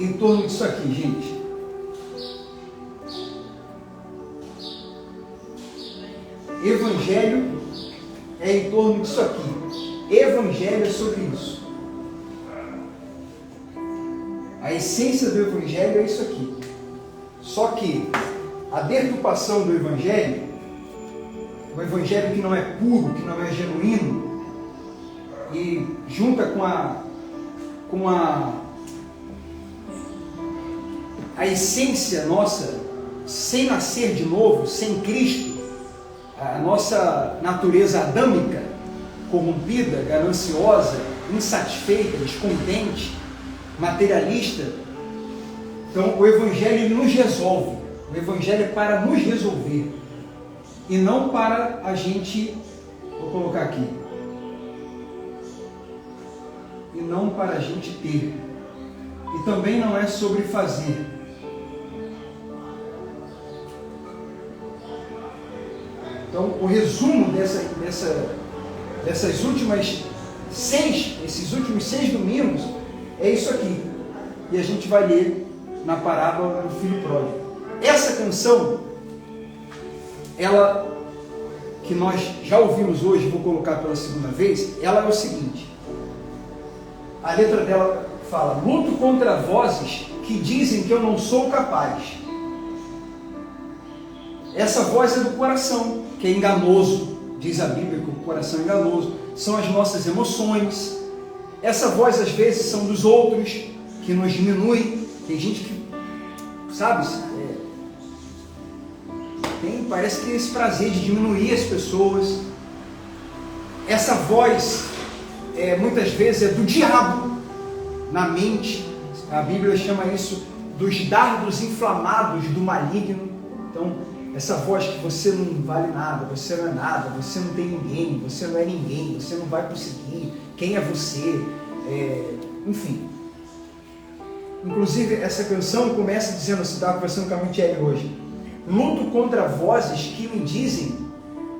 em torno disso aqui, gente. Evangelho é em torno disso aqui. Evangelho é sobre isso. A essência do Evangelho é isso aqui. Só que a deturpação do Evangelho, o Evangelho que não é puro, que não é genuíno, e junta com a essência nossa, sem nascer de novo, sem Cristo, a nossa natureza adâmica, corrompida, gananciosa, insatisfeita, descontente, materialista. Então o Evangelho ele nos resolve. O Evangelho é para nos resolver e não para a gente, vou colocar aqui, e não para a gente ter. E também não é sobre fazer. Então o resumo esses últimos 6 domingos é isso aqui. E a gente vai ler na parábola do filho pródigo. Essa canção, ela que nós já ouvimos hoje, vou colocar pela segunda vez, ela é o seguinte. A letra dela fala: luto contra vozes que dizem que eu não sou capaz. Essa voz é do coração, que é enganoso. Diz a Bíblia que o coração é enganoso. São as nossas emoções. Essa voz às vezes são dos outros, que nos diminuem. Tem gente que, sabe, parece que tem esse prazer de diminuir as pessoas. Essa voz, muitas vezes, é do diabo na mente. A Bíblia chama isso dos dardos inflamados do maligno. Então, essa voz que você não vale nada, você não é nada, você não tem ninguém, você não é ninguém, você não vai conseguir, quem é você? Enfim. Inclusive, essa canção começa dizendo, você estava conversando com a Michele hoje: luto contra vozes que me dizem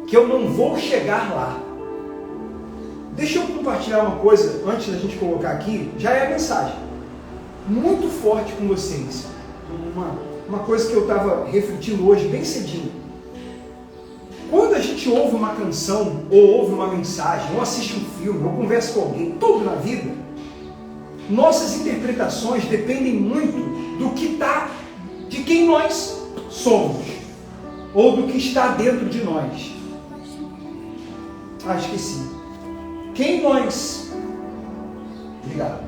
que eu não vou chegar lá. Deixa eu compartilhar uma coisa, antes da gente colocar aqui, já é a mensagem, muito forte com vocês. Uma coisa que eu estava refletindo hoje, bem cedinho. Quando a gente ouve uma canção, ou ouve uma mensagem, ou assiste um filme, ou conversa com alguém, tudo na vida, nossas interpretações dependem muito do que está, de quem nós somos, ou do que está dentro de nós. Esqueci. Quem nós... Obrigado.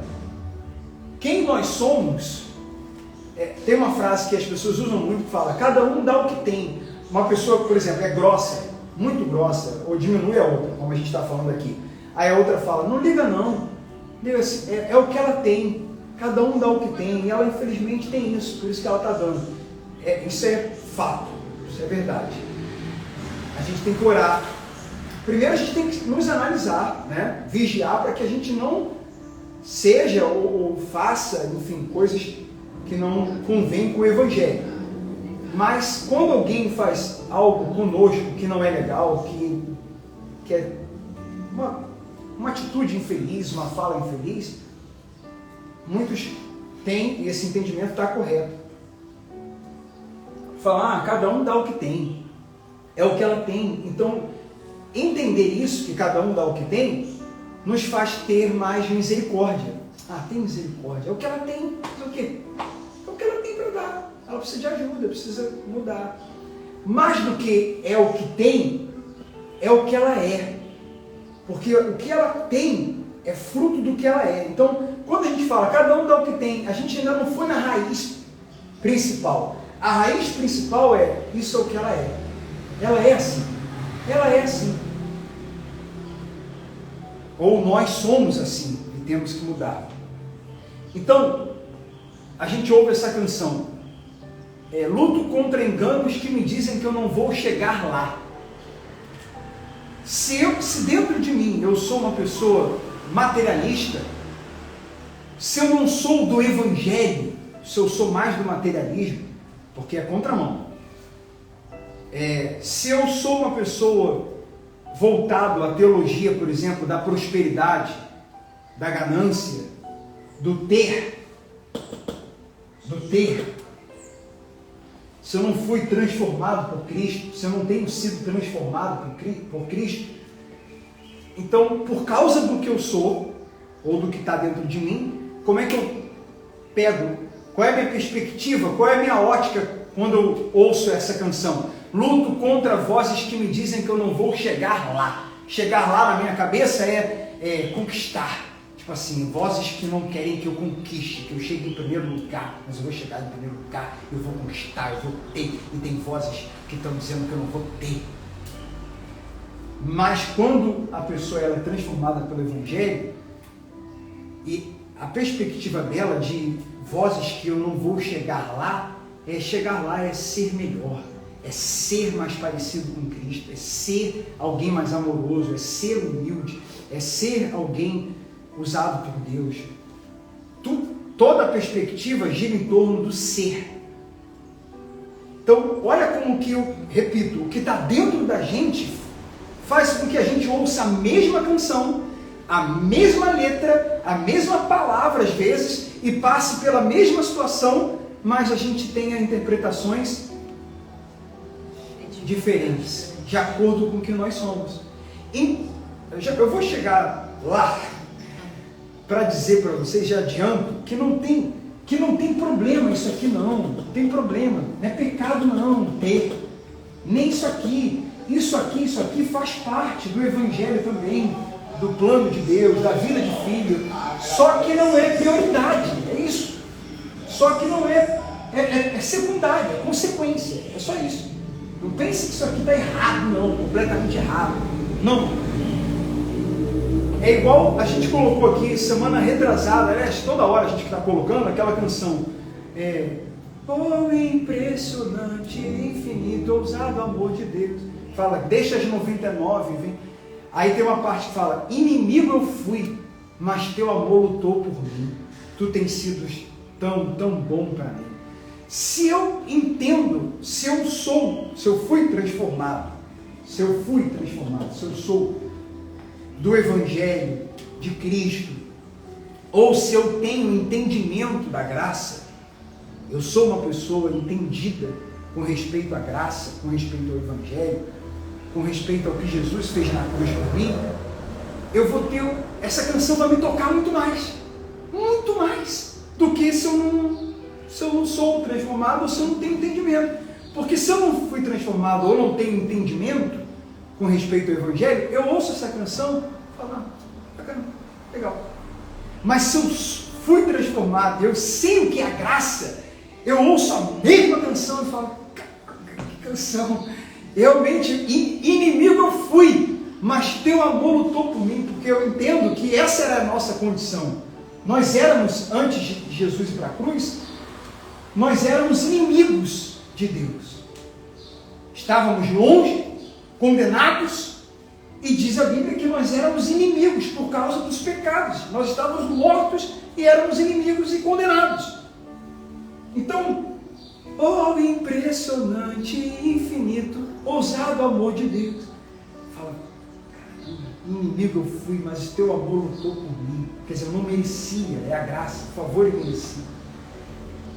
Quem nós somos... tem uma frase que as pessoas usam muito que fala: cada um dá o que tem. Uma pessoa, por exemplo, é grossa, muito grossa, ou diminui a outra, como a gente está falando aqui. Aí a outra fala: não liga não, é o que ela tem, cada um dá o que tem, e ela infelizmente tem isso, por isso que ela está dando. Isso é fato, isso é verdade. A gente tem que orar. Primeiro a gente tem que nos analisar, né? Vigiar para que a gente não seja ou faça, enfim, coisas que não convém com o Evangelho. Mas quando alguém faz algo conosco que não é legal, que é uma atitude infeliz, uma fala infeliz, muitos têm, e esse entendimento está correto. Falar, cada um dá o que tem, é o que ela tem. Então, entender isso, que cada um dá o que tem, nos faz ter mais misericórdia. Tem misericórdia, é o que ela tem, é o quê? É o que ela tem para dar. Ela precisa de ajuda, precisa mudar. Mais do que é o que tem, é o que ela é. Porque o que ela tem é fruto do que ela é. Então, quando a gente fala, cada um dá o que tem, a gente ainda não foi na raiz principal. A raiz principal isso é o que ela é. Ela é assim. Ela é assim. Ou nós somos assim e temos que mudar. Então, a gente ouve essa canção. Luto contra enganos que me dizem que eu não vou chegar lá. Se dentro de mim eu sou uma pessoa materialista, se eu não sou do Evangelho, se eu sou mais do materialismo, porque é contramão. Se eu sou uma pessoa voltado à teologia, por exemplo, da prosperidade, da ganância, do ter, ter, se eu não fui transformado por Cristo, se eu não tenho sido transformado por Cristo, então, por causa do que eu sou, ou do que está dentro de mim, como é que eu pego? Qual é a minha perspectiva? Qual é a minha ótica quando eu ouço essa canção? Luto contra vozes que me dizem que eu não vou chegar lá. Chegar lá na minha cabeça é conquistar. Tipo assim, vozes que não querem que eu conquiste, que eu chegue em primeiro lugar, mas eu vou chegar em primeiro lugar, eu vou conquistar, eu vou ter. E tem vozes que estão dizendo que eu não vou ter. Mas quando a pessoa ela é transformada pelo Evangelho, e a perspectiva dela de vozes que eu não vou chegar lá é ser melhor, é ser mais parecido com Cristo, é ser alguém mais amoroso, é ser humilde, é ser alguém usado por Deus. Toda a perspectiva gira em torno do ser. Então, olha como que eu repito, o que está dentro da gente faz com que a gente ouça a mesma canção, a mesma letra, a mesma palavra às vezes, e passe pela mesma situação, mas a gente tenha interpretações diferentes, de acordo com o que nós somos. Eu vou chegar lá para dizer para vocês, já adianto, que não tem problema isso aqui não tem problema, não é pecado não ter, nem isso aqui. Isso aqui faz parte do Evangelho também, do plano de Deus, da vida de filho, só que não é prioridade, é isso. Só que não é secundário, é consequência, é só isso. Não pense que isso aqui está errado não, completamente errado, não. É igual a gente colocou aqui, semana retrasada, aliás, toda hora a gente está colocando aquela canção, oh impressionante, infinito, ousado amor de Deus. Fala, deixa as 99, vem. Aí tem uma parte que fala, inimigo eu fui, mas teu amor lutou por mim. Tu tens sido tão bom para mim. Se eu entendo, se eu fui transformado, se eu sou do Evangelho de Cristo, ou se eu tenho entendimento da graça, eu sou uma pessoa entendida com respeito à graça, com respeito ao Evangelho, com respeito ao que Jesus fez na cruz por mim, eu vou ter, essa canção vai me tocar muito mais do que se eu não sou transformado ou se eu não tenho entendimento. Porque se eu não fui transformado ou não tenho entendimento com respeito ao Evangelho, eu ouço essa canção e falo, bacana, legal. Mas se eu fui transformado, eu sei o que é a graça, eu ouço a mesma canção e falo, que canção, realmente, inimigo eu fui, mas teu amor lutou por mim, porque eu entendo que essa era a nossa condição. Nós éramos, antes de Jesus ir para a cruz, nós éramos inimigos de Deus. Estávamos longe, condenados, e diz a Bíblia que nós éramos inimigos por causa dos pecados. Nós estávamos mortos e éramos inimigos e condenados. Então, oh impressionante, infinito, ousado amor de Deus. Fala, caramba, inimigo eu fui, mas teu amor lutou por mim. Quer dizer, eu não merecia, é a graça, o favor eu merecia.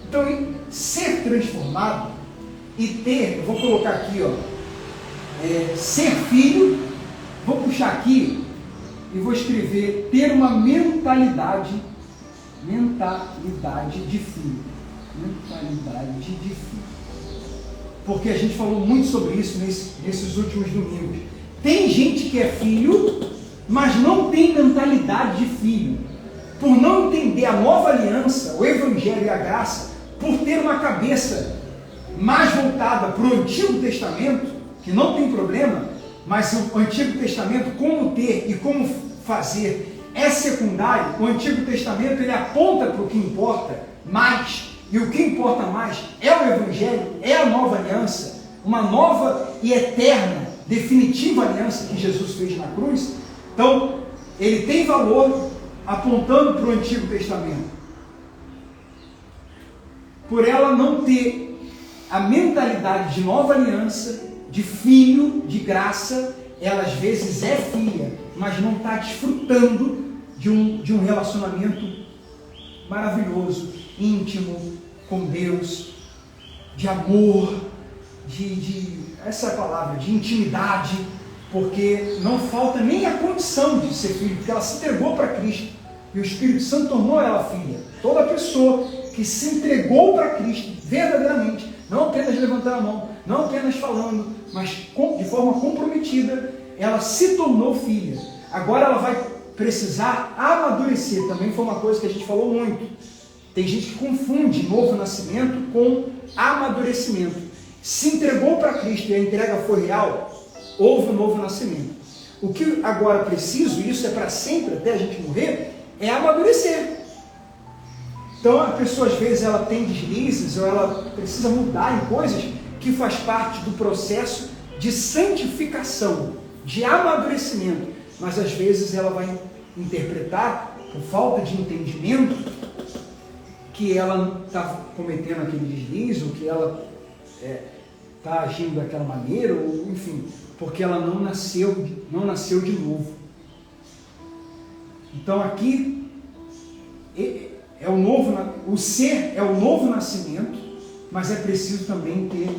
Então, ser transformado e ter, eu vou colocar aqui, ser filho, vou puxar aqui e vou escrever, ter uma mentalidade de filho. Mentalidade de filho. Porque a gente falou muito sobre isso nesses últimos domingos. Tem gente que é filho, mas não tem mentalidade de filho. Por não entender a nova aliança, o Evangelho e a graça, por ter uma cabeça mais voltada para o Antigo Testamento, que não tem problema, mas o Antigo Testamento, como ter e como fazer, é secundário. O Antigo Testamento ele aponta para o que importa mais, e o que importa mais é o Evangelho, é a nova aliança, uma nova e eterna, definitiva aliança que Jesus fez na cruz. Então, ele tem valor apontando para o Antigo Testamento. Por ela não ter a mentalidade de nova aliança, de filho, de graça, ela às vezes é filha, mas não está desfrutando de um relacionamento maravilhoso, íntimo, com Deus, de amor, essa é a palavra, de intimidade, porque não falta nem a condição de ser filho, porque ela se entregou para Cristo, e o Espírito Santo tornou ela filha. Toda pessoa que se entregou para Cristo, verdadeiramente, não apenas levantando a mão, não apenas falando, mas de forma comprometida, ela se tornou filha. Agora ela vai precisar amadurecer, também foi uma coisa que a gente falou muito. Tem gente que confunde novo nascimento com amadurecimento. Se entregou para Cristo e a entrega foi real, houve um novo nascimento. O que agora preciso, e isso é para sempre, até a gente morrer, é amadurecer. Então a pessoa às vezes ela tem deslizes, ou ela precisa mudar em coisas que faz parte do processo de santificação, de amadurecimento, mas às vezes ela vai interpretar, por falta de entendimento, que ela está cometendo aquele deslize, ou que ela está agindo daquela maneira, ou enfim, porque ela não nasceu de novo. Então aqui o ser é o novo nascimento, mas é preciso também ter,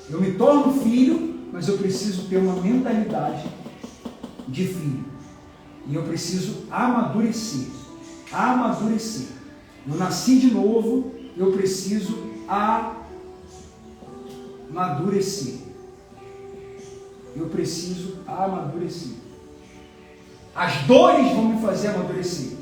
eu me torno filho, mas eu preciso ter uma mentalidade de filho, e eu preciso amadurecer. Eu nasci de novo, eu preciso amadurecer. As dores vão me fazer amadurecer.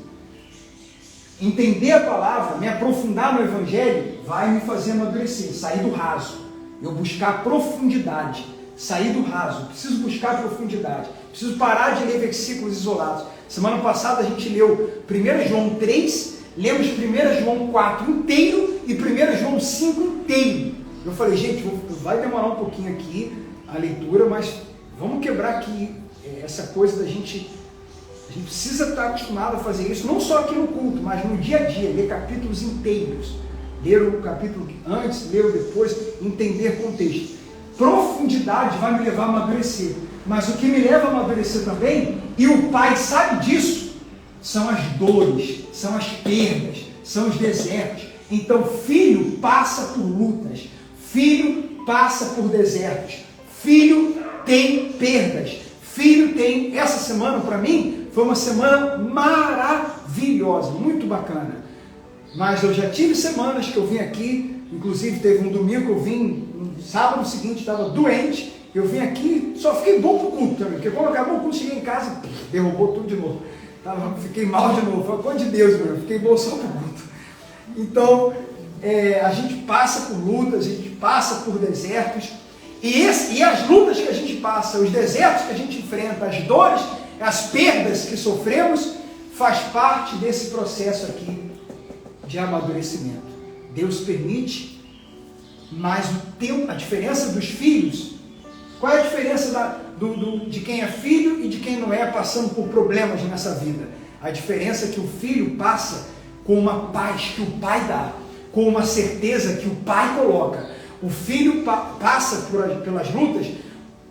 Entender a palavra, me aprofundar no Evangelho, vai me fazer amadurecer, sair do raso. Eu buscar profundidade, sair do raso. Preciso buscar profundidade. Preciso parar de ler versículos isolados. Semana passada a gente leu 1 João 3, lemos 1 João 4 inteiro e 1 João 5 inteiro. Eu falei, gente, vai demorar um pouquinho aqui a leitura, mas vamos quebrar aqui essa coisa da gente. A gente precisa estar acostumado a fazer isso, não só aqui no culto, mas no dia a dia, ler capítulos inteiros. Ler o capítulo antes, ler o depois, entender contexto. Profundidade vai me levar a amadurecer. Mas o que me leva a amadurecer também, e o Pai sabe disso, são as dores, são as perdas, são os desertos. Então, filho passa por lutas, filho passa por desertos, filho tem perdas, filho tem... Essa semana, para mim, foi uma semana maravilhosa, muito bacana. Mas eu já tive semanas que eu vim aqui, inclusive teve um domingo que eu vim, no sábado seguinte estava doente, eu vim aqui, só fiquei bom pro culto também, porque quando acabou o culto, cheguei em casa, derrubou tudo de novo. Fiquei mal de novo, foi coisa de Deus, meu, fiquei bom só pro culto. Então, a gente passa por lutas, a gente passa por desertos, e as lutas que a gente passa, os desertos que a gente enfrenta, as dores, as perdas que sofremos, faz parte desse processo aqui de amadurecimento. Deus permite, mas a diferença dos filhos, qual é a diferença de quem é filho e de quem não é, passando por problemas nessa vida? A diferença é que o filho passa com uma paz que o pai dá, com uma certeza que o pai coloca. O filho passa pelas lutas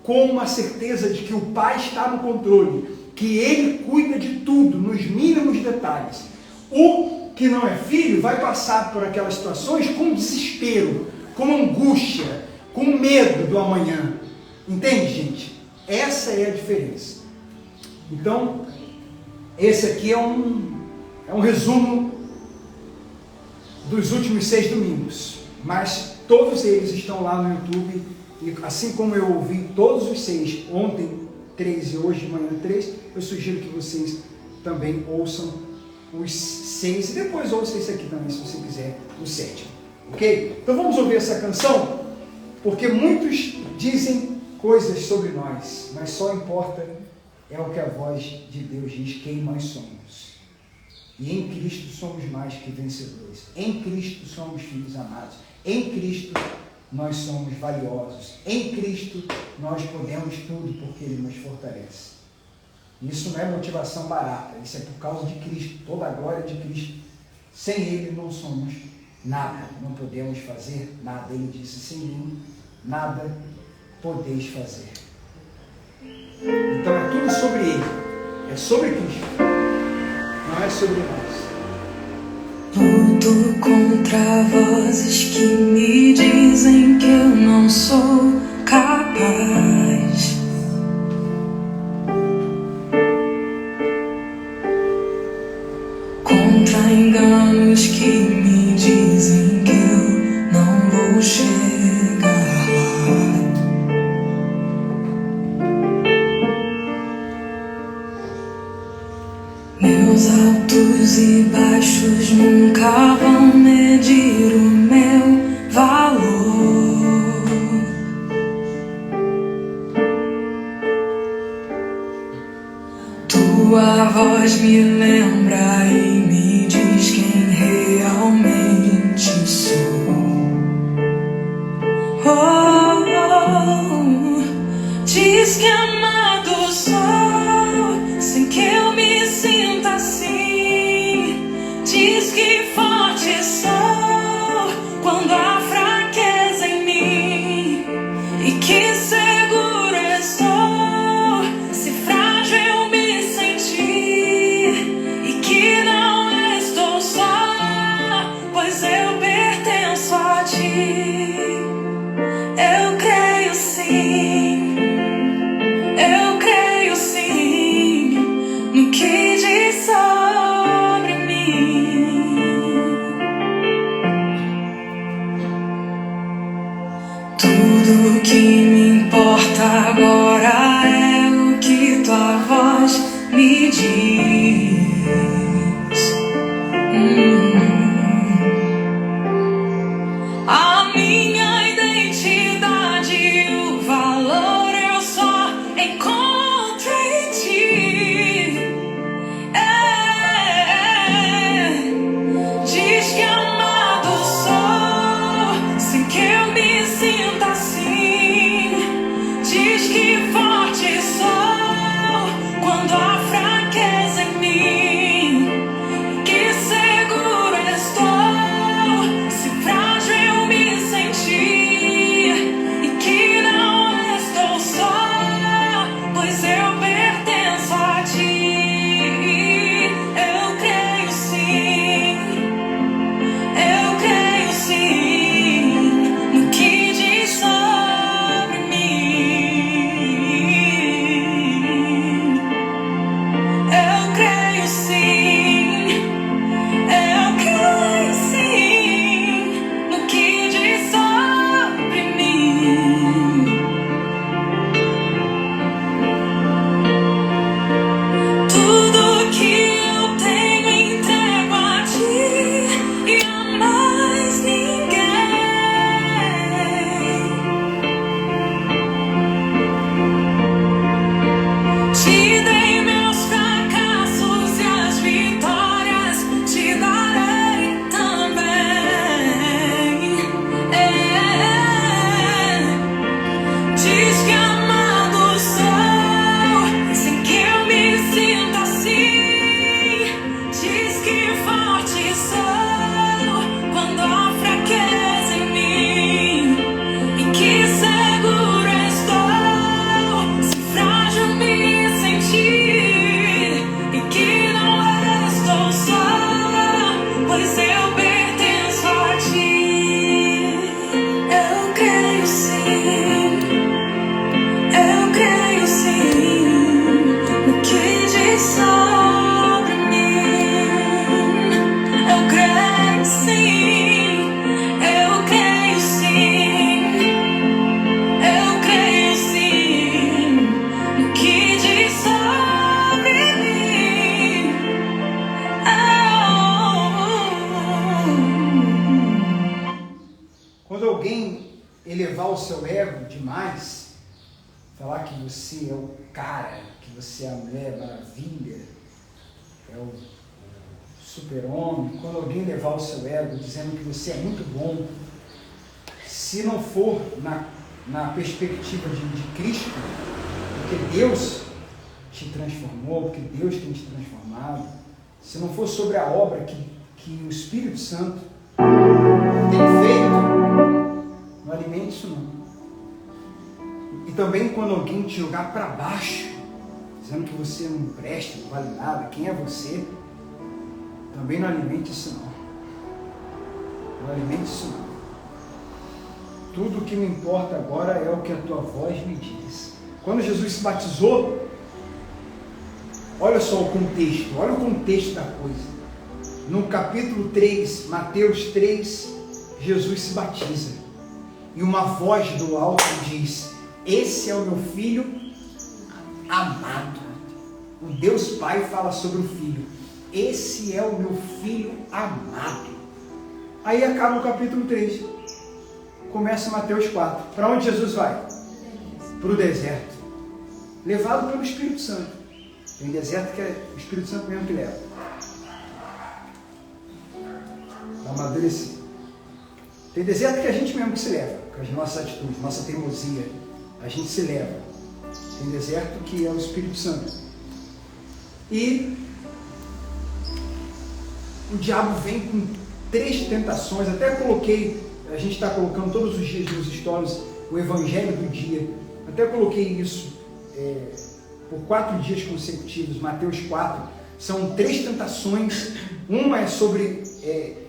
com uma certeza de que o pai está no controle, que ele cuida de tudo, nos mínimos detalhes. O que não é filho vai passar por aquelas situações com desespero, com angústia, com medo do amanhã. Entende, gente? Essa é a diferença. Então, esse aqui é um resumo dos últimos 6 domingos, mas todos eles estão lá no YouTube, e assim como eu ouvi todos os 6, ontem 3 e hoje de manhã 3, eu sugiro que vocês também ouçam os 6 e depois ouçam esse aqui também, se você quiser, o 7. Ok? Então vamos ouvir essa canção, porque muitos dizem coisas sobre nós, mas só importa é o que a voz de Deus diz, quem nós somos. E em Cristo somos mais que vencedores. Em Cristo somos filhos amados. Em Cristo nós somos valiosos. Em Cristo nós podemos tudo porque Ele nos fortalece. Isso não é motivação barata, isso é por causa de Cristo, toda a glória de Cristo. Sem Ele não somos nada, não podemos fazer nada. Ele disse, sem mim nada podeis fazer. Então é tudo sobre Ele, é sobre Cristo, não é sobre nós. Luto contra vozes que me dizem que eu não sou capaz. Contra enganos que me dizem que eu não vou chegar lá. Meus altos e baixos nunca vão medir o meu valor. Tua voz me lembra e me diz quem realmente sou. Oh, oh, diz que amado sou, sem que eu me sinta assim. Diz que forte sou quando há fraqueza em mim, e que seguro estou se frágil eu me sentir, e que não estou só, pois eu pertenço a ti. Eu creio sim, eu creio sim no que diz sobre mim. Tudo que me importa agora é o que tua voz me diz. A minha identidade e o valor eu só encontro em ti. Diz que amado sou, sem que eu me sinta assim. Diz que forte sou quando há fraqueza em mim, que seguro estou se frágil eu me sentir, e que não estou só, pois eu pertenço a ti. Eu creio sim, eu creio sim no que diz sobre mim. Eu creio sim, eu creio sim no que diz sobre mim. Tudo que eu tenho entrego a ti e a mais ninguém. Te dei meus fracassos e as vitórias te darei também. Diz que amado sou, sem que eu me sinta assim. Diz que forte sou quando há fraqueza em mim, e que seguro estou se frágil me sentir, e que não estou só, pois eu pertenço a ti. Eu creio sim, eu creio sim no que diz sobre mim. Eu creio sim, eu creio sim, eu creio sim no que diz sobre mim. Quando alguém elevar o seu ego demais, falar que você é o cara, que você é a mulher maravilha, é o super-homem, quando alguém elevar o seu ego dizendo que você é muito bom, se não for na perspectiva de Cristo, porque Deus te transformou, porque Deus tem te transformado, se não for sobre a obra que o Espírito Santo tem feito, não alimente isso não. E também quando alguém te jogar para baixo, dizendo que você não presta, não vale nada, quem é você? Também não alimente isso não. Não alimente isso não. Tudo o que me importa agora é o que a tua voz me diz. Quando Jesus se batizou, olha só o contexto, olha o contexto da coisa. No capítulo 3, Mateus 3, Jesus se batiza. E uma voz do alto diz: esse é o meu filho amado. O Deus Pai fala sobre o filho. Esse é o meu filho amado. Aí acaba o capítulo 3. Começa Mateus 4. Para onde Jesus vai? Para o deserto. Levado pelo Espírito Santo. Tem deserto que é o Espírito Santo mesmo que leva. Para amadurecer. Tem deserto que é a gente mesmo que se leva. Com as nossas atitudes, nossa teimosia. A gente se leva. Tem deserto que é o Espírito Santo. E o diabo vem com 3 tentações. Até coloquei, a gente está colocando todos os dias nos stories o Evangelho do dia. Até coloquei isso por 4 dias consecutivos, Mateus 4. São 3 tentações. Uma é sobre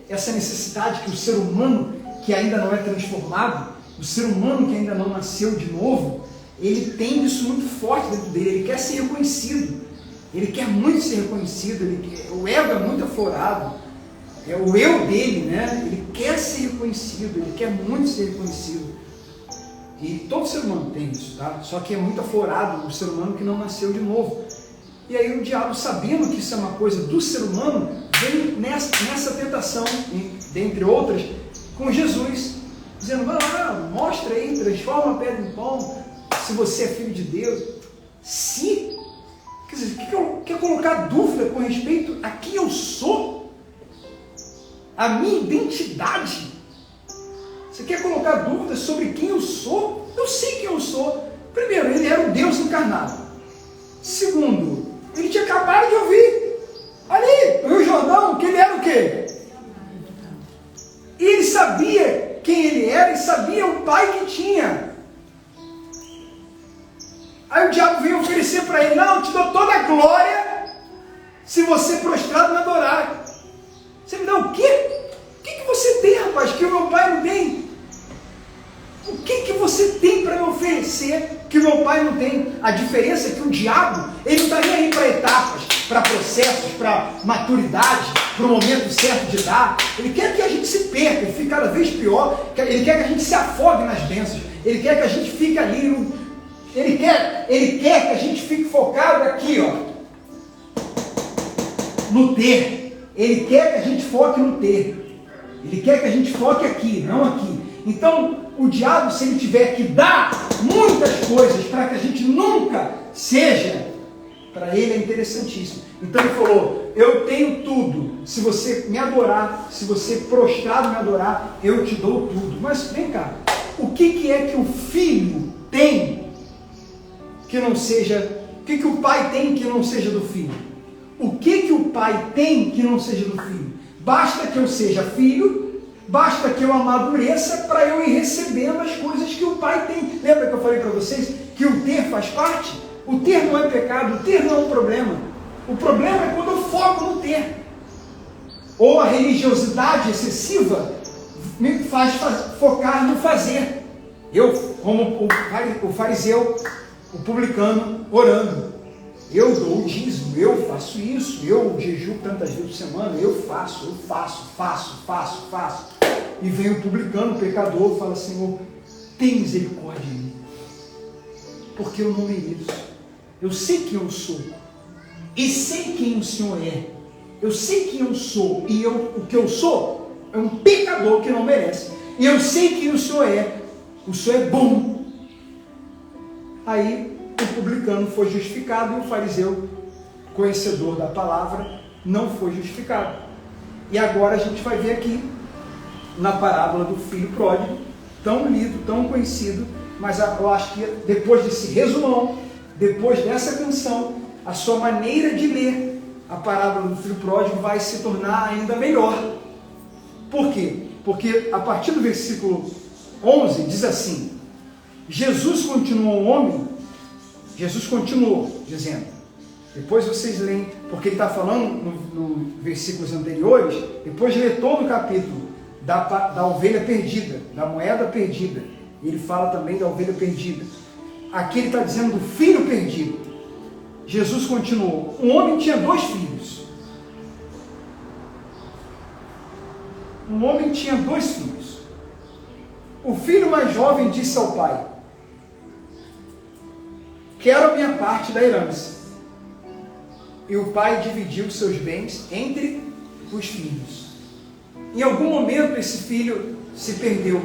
essa necessidade que o ser humano que ainda não é transformado, o ser humano que ainda não nasceu de novo, ele tem isso muito forte dentro dele. Ele quer ser reconhecido. Ele quer muito ser reconhecido. O ego é muito aflorado. É o eu dele, né? Ele quer ser reconhecido. Ele quer muito ser reconhecido. E todo ser humano tem isso, tá? Só que é muito aflorado o ser humano que não nasceu de novo. E aí o diabo, sabendo que isso é uma coisa do ser humano, vem nessa tentação, dentre outras, com Jesus, dizendo: mostra aí, transforma a pedra em pão, se você é filho de Deus. Quer dizer, quer colocar dúvida com respeito a quem eu sou? A minha identidade? Você quer colocar dúvidas sobre quem eu sou? Eu sei quem eu sou. Primeiro, ele era o Deus encarnado. Segundo, ele tinha acabado de ouvir ali, no Rio Jordão, que ele era o quê? E ele sabia quem ele era e sabia o pai que tinha. Aí o diabo veio oferecer para ele: não, eu te dou toda a glória se você prostrado me adorar. Você me dá o quê? O que você tem, rapaz, que o meu pai não tem? O que você tem para me oferecer que o meu pai não tem? A diferença é que o diabo, ele não está nem aí para etapas, para processos, para maturidade, para o momento certo de dar. Ele quer que a gente se perca, ele fique cada vez pior. Ele quer que a gente se afogue nas bênçãos. Ele quer que a gente fique ali. Ele quer que a gente fique focado aqui, ó, no ter. Ele quer que a gente foque no ter. Ele quer que a gente foque aqui, não aqui. Então, o diabo, se ele tiver que dar muitas coisas para que a gente nunca seja, para ele é interessantíssimo. Então ele falou: eu tenho tudo. Se você me adorar, se você prostrado me adorar, eu te dou tudo. Mas vem cá, o que é que o filho tem que não seja... O que o pai tem que não seja do filho? O que o pai tem que não seja do filho? Basta que eu seja filho, basta que eu amadureça para eu ir recebendo as coisas que o pai tem. Lembra que eu falei para vocês que o ter faz parte? O ter não é pecado, o ter não é um problema. O problema é quando eu foco no ter. Ou a religiosidade excessiva me faz focar no fazer. Eu, como o fariseu, o publicano, orando. Eu dou o dízimo, eu faço isso, eu jejuo tantas vezes por semana, eu faço. E vem o publicano, o pecador, fala: Senhor, tem misericórdia de mim, porque eu não mereço. Eu sei quem eu sou, e sei quem o Senhor é. Eu sei quem eu sou, e o que eu sou é um pecador que não merece. E eu sei quem o Senhor é bom. Aí o publicano foi justificado e o fariseu, conhecedor da palavra, não foi justificado. E agora a gente vai ver aqui, na parábola do filho pródigo, tão lido, tão conhecido, mas eu acho que depois desse resumão, depois dessa canção, a sua maneira de ler a parábola do filho pródigo vai se tornar ainda melhor. Por quê? Porque a partir do versículo 11 diz assim: Jesus continuou dizendo, depois vocês leem, porque ele está falando nos versículos anteriores, depois de ler todo o capítulo da ovelha perdida, da moeda perdida. Ele fala também da ovelha perdida. Aqui ele está dizendo do filho perdido. Jesus continuou: um homem tinha 2 filhos. Um homem tinha 2 filhos. O filho mais jovem disse ao pai: quero a minha parte da herança. E o pai dividiu seus bens entre os filhos. Em algum momento esse filho se perdeu.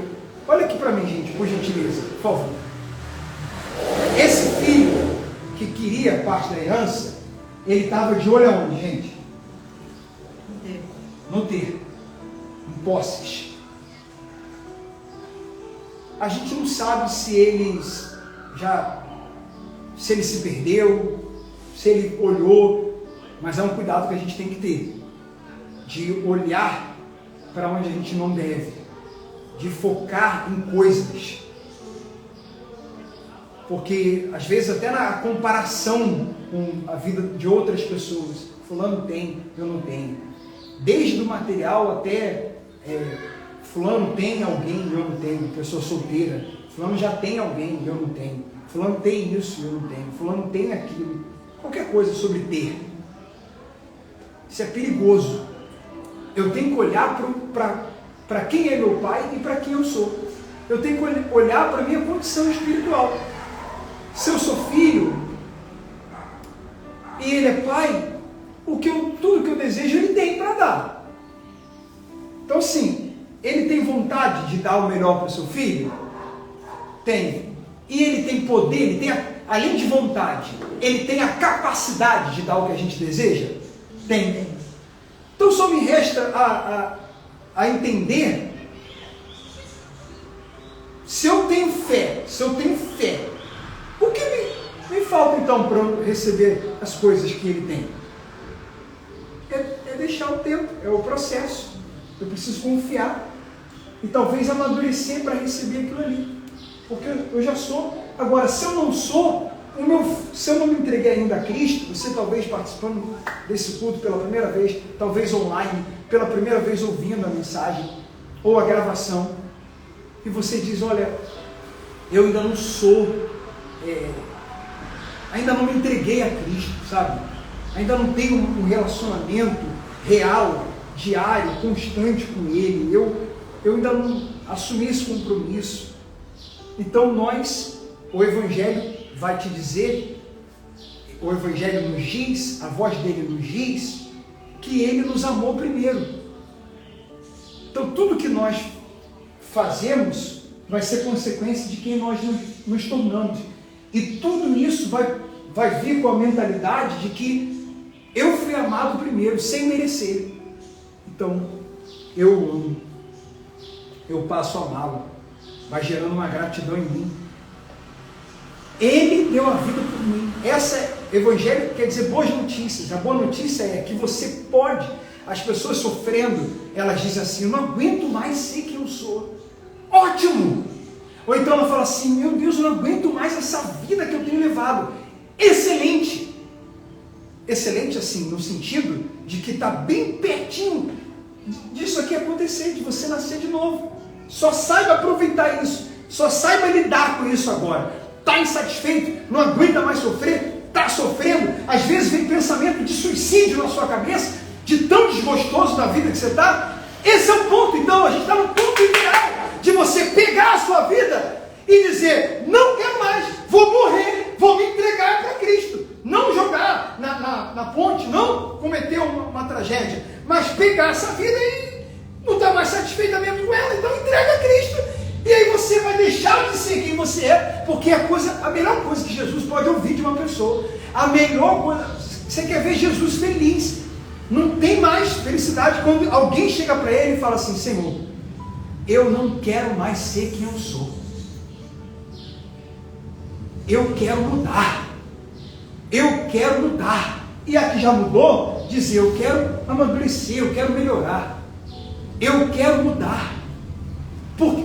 Olha aqui para mim, gente, por gentileza, por favor. Esse filho que queria parte da herança, ele estava de olho aonde, gente? No ter. Em posses. A gente não sabe se ele se perdeu, se ele olhou, mas é um cuidado que a gente tem que ter, de olhar para onde a gente não deve, de focar em coisas, porque às vezes até na comparação com a vida de outras pessoas, fulano tem, eu não tenho, desde o material até fulano tem alguém, eu não tenho, pessoa solteira, fulano já tem alguém, eu não tenho, fulano tem isso, eu não tenho, fulano tem aquilo, qualquer coisa sobre ter. Isso é perigoso. Eu tenho que olhar para quem é meu pai e para quem eu sou. Eu tenho que olhar para a minha condição espiritual. Se eu sou filho e ele é pai, tudo que eu desejo ele tem para dar. Então sim, ele tem vontade de dar o melhor para o seu filho? Tem. E ele tem poder, ele tem, além de vontade, ele tem a capacidade de dar o que a gente deseja? Tem. Então só me resta a entender, se eu tenho fé, o que me falta então para eu receber as coisas que ele tem? É deixar o tempo, é o processo. Eu preciso confiar e talvez amadurecer para receber aquilo ali, porque eu já sou. Agora, se eu não sou, se eu não me entreguei ainda a Cristo, você talvez participando desse culto pela primeira vez, talvez online, pela primeira vez ouvindo a mensagem ou a gravação, e você diz: olha, eu ainda não sou, ainda não me entreguei a Cristo, sabe? Ainda não tenho um relacionamento real, diário, constante com Ele, eu ainda não assumi esse compromisso. Então o Evangelho vai te dizer, o Evangelho nos diz, a voz dele nos diz, que ele nos amou primeiro. Então tudo que nós fazemos vai ser consequência de quem nós nos tornamos. E tudo isso vai vir com a mentalidade de que eu fui amado primeiro, sem merecer. Então, eu amo, eu passo a amá-lo, vai gerando uma gratidão em mim. Ele deu a vida por mim. Evangelho quer dizer boas notícias. A boa notícia é que você pode. As pessoas sofrendo, elas dizem assim: eu não aguento mais ser quem eu sou. Ótimo! Ou então ela fala assim: meu Deus, eu não aguento mais essa vida que eu tenho levado. Excelente! Excelente assim, no sentido de que está bem pertinho disso aqui acontecer, de você nascer de novo. Só saiba aproveitar isso, só saiba lidar com isso agora. Está insatisfeito, não aguenta mais sofrer, está sofrendo, às vezes vem pensamento de suicídio na sua cabeça, de tão desgostoso da vida que você está. Esse é o ponto. Então a gente está no ponto ideal de você pegar a sua vida e dizer: não quero mais, vou morrer, vou me entregar para Cristo. Não jogar na ponte, não cometer uma tragédia, mas pegar essa vida e não está mais satisfeita mesmo com ela, então entrega a Cristo. E aí você vai deixar de ser quem você é, porque a melhor coisa que Jesus pode ouvir de uma pessoa, a melhor coisa, você quer ver Jesus feliz. Não tem mais felicidade quando alguém chega para ele e fala assim: Senhor, eu não quero mais ser quem eu sou, eu quero mudar, e aqui já mudou, dizer: eu quero amadurecer, eu quero melhorar, eu quero mudar.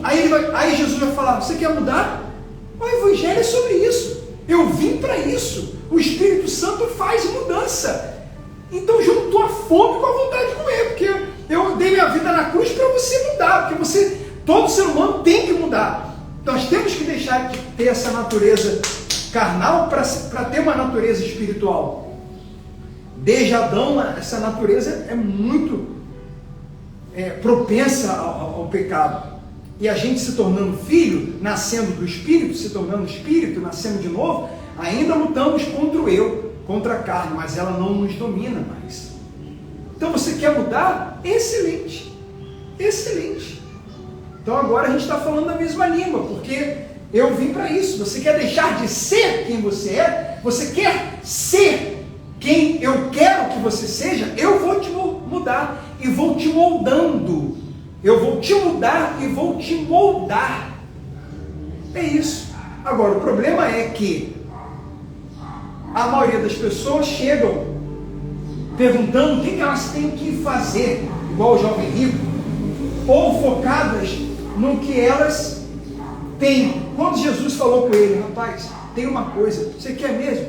Aí Jesus vai falar: você quer mudar? O Evangelho é sobre isso, eu vim para isso, o Espírito Santo faz mudança. Então juntou a fome com a vontade de comer, porque Eu dei minha vida na cruz para você mudar, porque todo ser humano tem que mudar. Nós temos que deixar de ter essa natureza carnal para ter uma natureza espiritual. Desde Adão, essa natureza é muito propensa ao pecado. E a gente se tornando filho, nascendo do Espírito, se tornando Espírito, nascendo de novo, ainda lutamos contra o eu, contra a carne, mas ela não nos domina mais. Então você quer mudar? Excelente, excelente. Então agora a gente está falando a mesma língua, porque eu vim para isso. Você quer deixar de ser quem você é? Você quer ser quem eu quero que você seja? Eu vou te mudar e vou te moldando. Eu vou te mudar e vou te moldar. É isso. Agora, o problema é que a maioria das pessoas chegam perguntando o que elas têm que fazer, igual o jovem rico, ou focadas no que elas têm. Quando Jesus falou com ele, rapaz, tem uma coisa, você quer mesmo?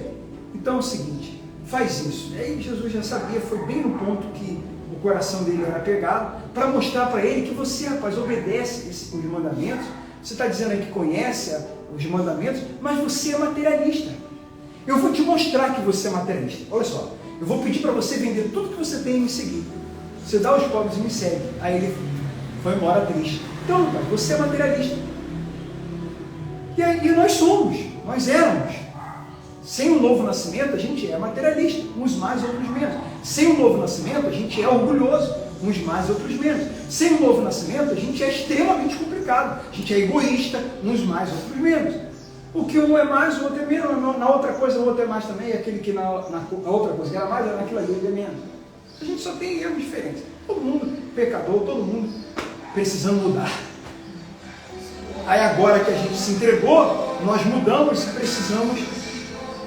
Então é o seguinte, faz isso. E aí Jesus já sabia, foi bem no ponto que o coração dele era pegado, para mostrar para ele que você, rapaz, obedece os mandamentos. Você está dizendo aí que conhece os mandamentos, mas você é materialista. Eu vou te mostrar que você é materialista. Olha só, eu vou pedir para você vender tudo que você tem e me seguir. Você dá aos pobres e me segue. Aí ele foi embora triste. Então, rapaz, você é materialista. E nós éramos. Sem o novo nascimento, a gente é materialista, uns mais, outros menos. Sem o novo nascimento, a gente é orgulhoso, uns mais, outros menos. Sem o novo nascimento, a gente é extremamente complicado. A gente é egoísta, uns mais, outros menos. O que um é mais, o outro é menos. Na outra coisa, o outro é mais também. Aquele que na outra coisa era mais, naquilo ali ele é menos. A gente só tem erros diferentes. Todo mundo pecador, todo mundo precisando mudar. Aí agora que a gente se entregou, nós mudamos e precisamos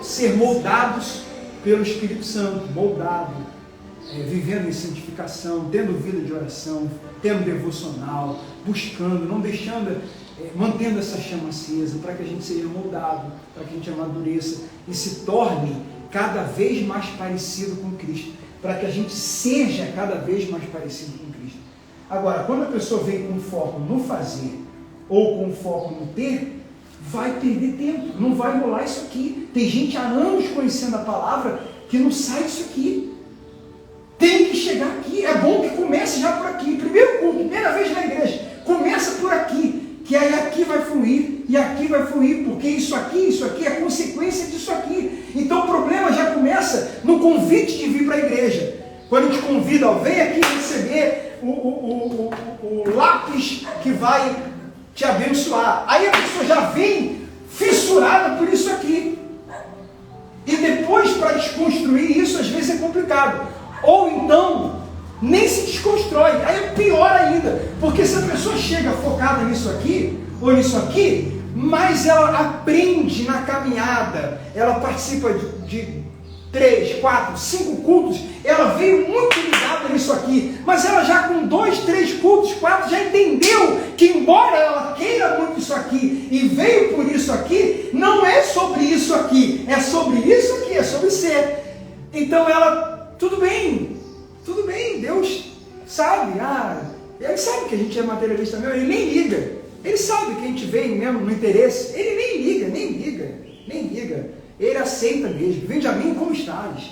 ser moldados pelo Espírito Santo, moldado, vivendo em santificação, tendo vida de oração, tendo devocional, buscando, não deixando, mantendo essa chama acesa, para que a gente seja moldado, para que a gente amadureça e se torne cada vez mais parecido com Cristo, para que a gente seja cada vez mais parecido com Cristo. Agora, quando a pessoa vem com foco no fazer, ou com foco no ter, vai perder tempo, não vai rolar isso aqui. Tem gente há anos conhecendo a palavra que não sai disso aqui. Tem que chegar aqui. É bom que comece já por aqui. Primeiro culto, primeira vez na igreja, começa por aqui, que aí aqui vai fluir, e aqui vai fluir, porque isso aqui é consequência disso aqui. Então o problema já começa no convite de vir para a igreja. Quando a gente convida, vem aqui receber o lápis que vai te abençoar. Aí a pessoa já vem fissurada por isso aqui. E depois, para desconstruir isso, às vezes é complicado. Ou então, nem se desconstrói. Aí é pior ainda. Porque se a pessoa chega focada nisso aqui, ou nisso aqui, mas ela aprende na caminhada, ela participa de 3, 4, 5 cultos, ela veio muito ligada nisso aqui, mas ela já com 2, 3 cultos, 4, já entendeu que embora ela queira muito isso aqui, e veio por isso aqui, não é sobre isso aqui, é sobre isso aqui, é sobre ser. Então ela, tudo bem, Deus sabe, ele sabe que a gente é materialista mesmo, ele nem liga, ele sabe que a gente vem mesmo no interesse, ele nem liga. Ele aceita mesmo. Vinde a mim como estás.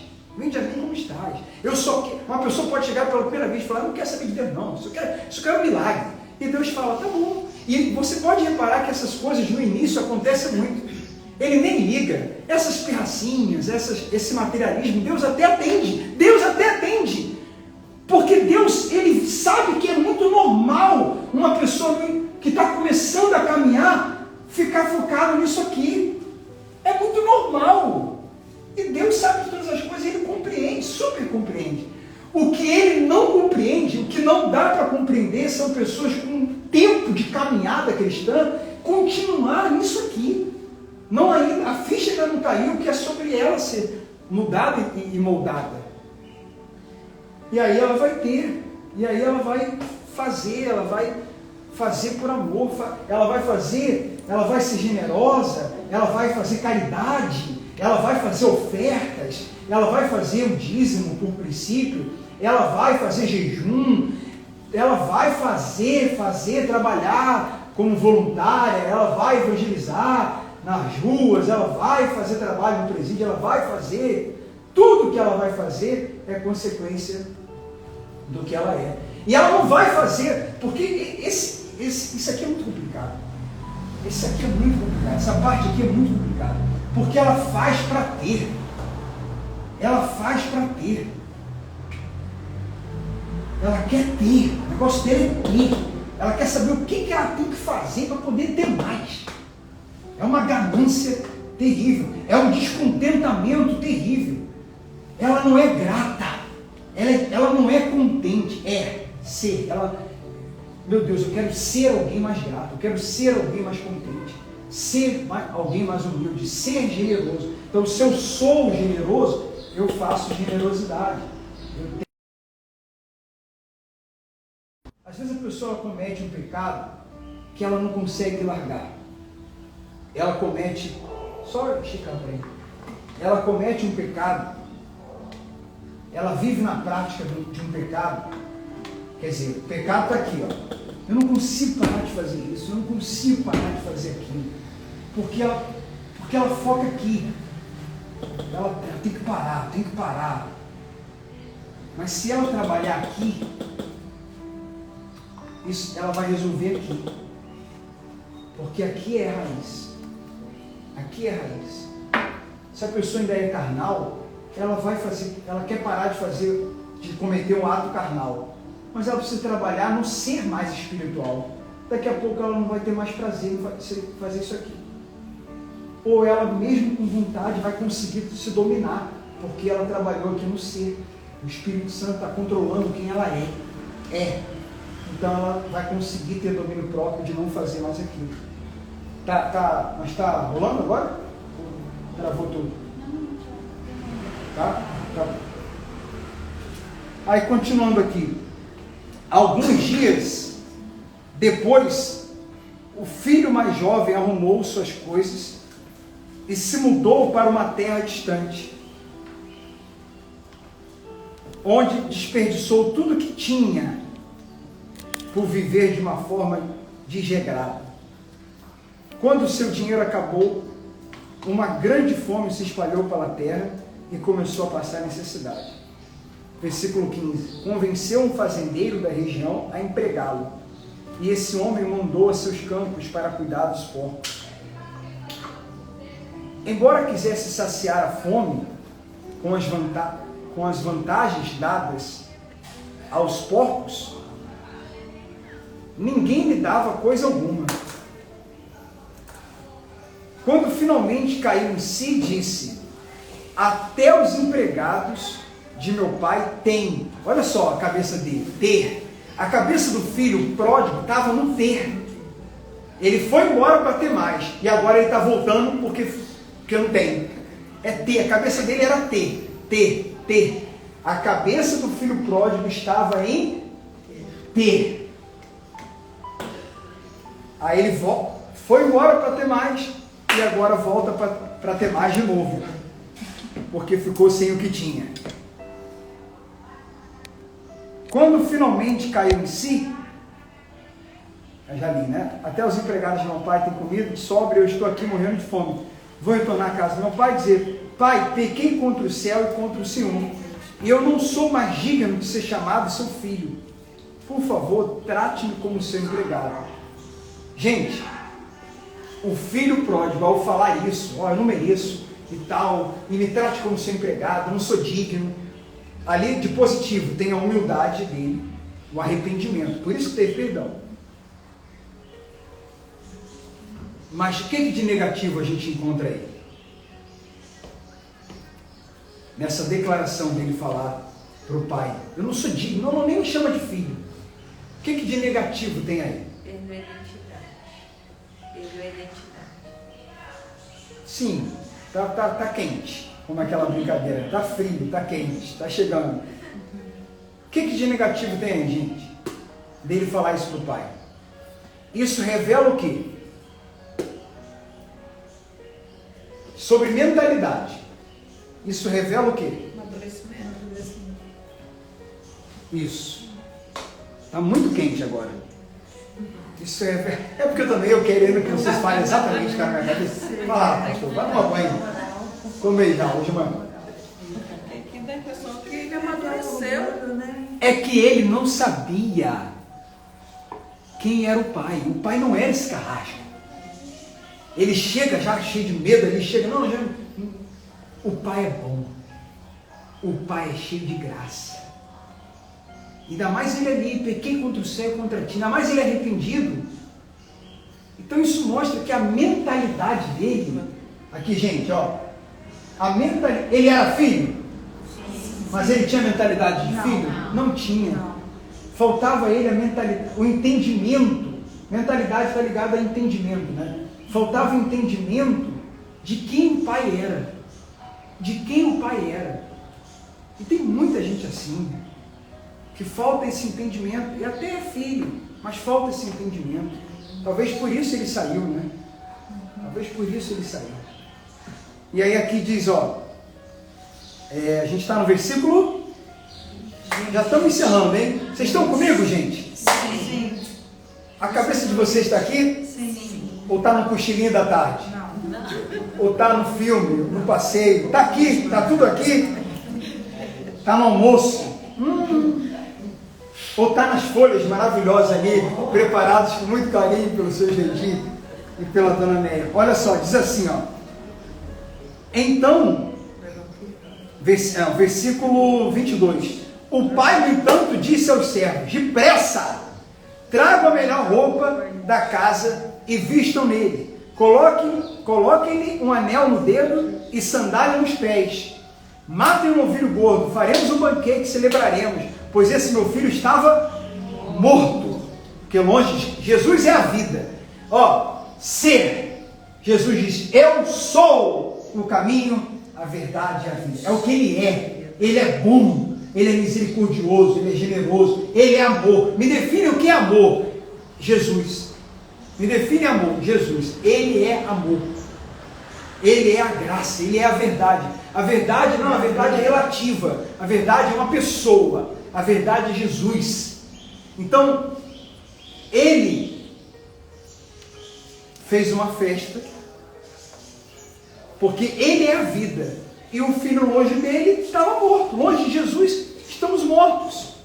Uma pessoa pode chegar pela primeira vez e falar, não quer saber de Deus não, isso quer um milagre. E Deus fala, tá bom. E você pode reparar que essas coisas no início acontecem muito. Ele nem liga. Essas pirracinhas, esse materialismo, Deus até atende. Porque Deus, ele sabe que é muito normal uma pessoa que está começando a caminhar ficar focado nisso aqui. É muito normal. E Deus sabe de todas as coisas, ele compreende, super compreende. O que ele não compreende, o que não dá para compreender, são pessoas com um tempo de caminhada cristã continuar nisso aqui. Não ainda, a ficha ainda não caiu, que é sobre ela ser mudada e moldada. E aí ela vai ter, e aí ela vai fazer por amor, ela vai ser generosa, ela vai fazer caridade, ela vai fazer ofertas, ela vai fazer o dízimo por princípio, ela vai fazer jejum, ela vai trabalhar como voluntária, ela vai evangelizar nas ruas, ela vai fazer trabalho no presídio, ela vai fazer, tudo que ela vai fazer é consequência do que ela é. E ela não vai fazer, porque isso aqui é muito complicado. Isso aqui é muito complicado, essa parte aqui é muito complicada, porque ela faz para ter. Ela faz para ter. Ela quer ter, o negócio dela é ter. Ela quer saber o que ela tem que fazer para poder ter mais. É uma ganância terrível, é um descontentamento terrível. Ela não é grata, ela não é contente, é ser. Meu Deus, eu quero ser alguém mais grato, eu quero ser alguém mais contente, ser alguém mais humilde, ser generoso. Então, se eu sou generoso, eu faço generosidade. Às vezes a pessoa comete um pecado que ela não consegue largar. Ela comete, só esticar para ele. Ela comete um pecado, ela vive na prática de um pecado. Quer dizer, o pecado está aqui, ó. Eu não consigo parar de fazer isso, eu não consigo parar de fazer aquilo. Porque ela foca aqui. Ela tem que parar. Mas se ela trabalhar aqui, isso ela vai resolver aqui. Porque aqui é a raiz. Aqui é a raiz. Se a pessoa ainda é carnal, ela quer parar de cometer um ato carnal. Mas ela precisa trabalhar no ser mais espiritual. Daqui a pouco ela não vai ter mais prazer em fazer isso aqui. Ou ela, mesmo com vontade, vai conseguir se dominar, porque ela trabalhou aqui no ser. O Espírito Santo está controlando quem ela é. Então ela vai conseguir ter domínio próprio de não fazer mais aquilo. Mas está rolando agora? Travou tudo? Tá? Aí continuando aqui. Alguns dias depois, o filho mais jovem arrumou suas coisas e se mudou para uma terra distante, onde desperdiçou tudo que tinha por viver de uma forma desregrada. Quando o seu dinheiro acabou, uma grande fome se espalhou pela terra e começou a passar necessidade. Versículo 15. Convenceu um fazendeiro da região a empregá-lo, e esse homem mandou a seus campos para cuidar dos porcos. Embora quisesse saciar a fome com as vantagens dadas aos porcos, ninguém lhe dava coisa alguma. Quando finalmente caiu em si, disse: até os empregados de meu pai têm. Olha só a cabeça dele, ter. A cabeça do filho pródigo estava no ter. Ele foi embora para ter mais, e agora ele está voltando porque não tem. É ter, a cabeça dele era ter. A cabeça do filho pródigo estava em ter. Aí ele foi embora para ter mais, e agora volta para ter mais de novo, porque ficou sem o que tinha. Quando finalmente caiu em si, eu já li, né? Até os empregados de meu pai têm comida de sobra, eu estou aqui morrendo de fome. Vou retornar à casa do meu pai e dizer: pai, pequei contra o céu e contra o Senhor, e eu não sou mais digno de ser chamado seu filho. Por favor, trate-me como seu empregado. Gente, o filho pródigo, ao falar isso, eu não mereço e tal, e me trate como seu empregado, eu não sou digno. Ali de positivo tem a humildade dele, o arrependimento, por isso que teve perdão. Mas o que de negativo a gente encontra aí? Nessa declaração dele falar para o pai: eu não sou digno, não, nem me chama de filho. O que de negativo tem aí? Perdeu a identidade. Sim, tá quente, como aquela brincadeira. Tá frio, tá quente, tá chegando. O que de negativo tem aí, gente? Dele falar isso para o pai. Isso revela o quê? Sobre mentalidade. Isso revela o quê? Amadurecimento. Isso. Está muito quente agora. Isso é porque eu querendo que vocês falem exatamente o que a minha cabeça. Fala, pastor, vai tomar banho. Comei já hoje, mano. É que da pessoa que ele amadureceu, né? É que ele não sabia quem era o pai. O pai não era esse carrasco. Ele chega já cheio de medo, ele chega, não, já... O pai é bom. O pai é cheio de graça. Ainda mais ele ali, pequei contra o céu e contra ti, ainda mais ele arrependido. Então isso mostra que a mentalidade dele, aqui gente, ó, ele era filho, mas ele tinha mentalidade de filho? Não tinha. Faltava a ele a mentalidade, o entendimento. Mentalidade está ligada a entendimento, né? Faltava o entendimento de quem o pai era. De quem o pai era. E tem muita gente assim, que falta esse entendimento, e até é filho, mas falta esse entendimento. Talvez por isso ele saiu, né? Talvez por isso ele saiu. E aí aqui diz, ó, a gente está no versículo, já estamos encerrando, hein? Vocês estão comigo, gente? Sim. A cabeça de vocês está aqui? Sim. Ou está no cochilinho da tarde? Não. Ou está no filme, no passeio? Está aqui, está tudo aqui? Está no almoço? Ou está nas folhas maravilhosas ali, preparadas com muito carinho pelo seu Gedi e pela dona Neia. Olha só, diz assim, ó. Então, versículo 22. O pai, no entanto, disse aos servos: depressa, tragam a melhor roupa da casa e vistam nele. Coloquem-lhe um anel no dedo e sandália nos pés. Matem um novilho gordo, faremos um banquete e celebraremos, pois esse meu filho estava morto. Porque longe, Jesus é a vida. Ó, ser. Jesus diz: eu sou o caminho, a verdade e a vida. É o que ele é. Ele é bom, ele é misericordioso, ele é generoso, ele é amor. Me define o que é amor. Jesus. Me define amor. Jesus. Ele é amor. Ele é a graça, ele é a verdade. A verdade não, a verdade é relativa. A verdade é uma pessoa. A verdade é Jesus. Então, ele fez uma festa, porque ele é a vida. E o filho longe dele estava morto. Longe de Jesus, estamos mortos.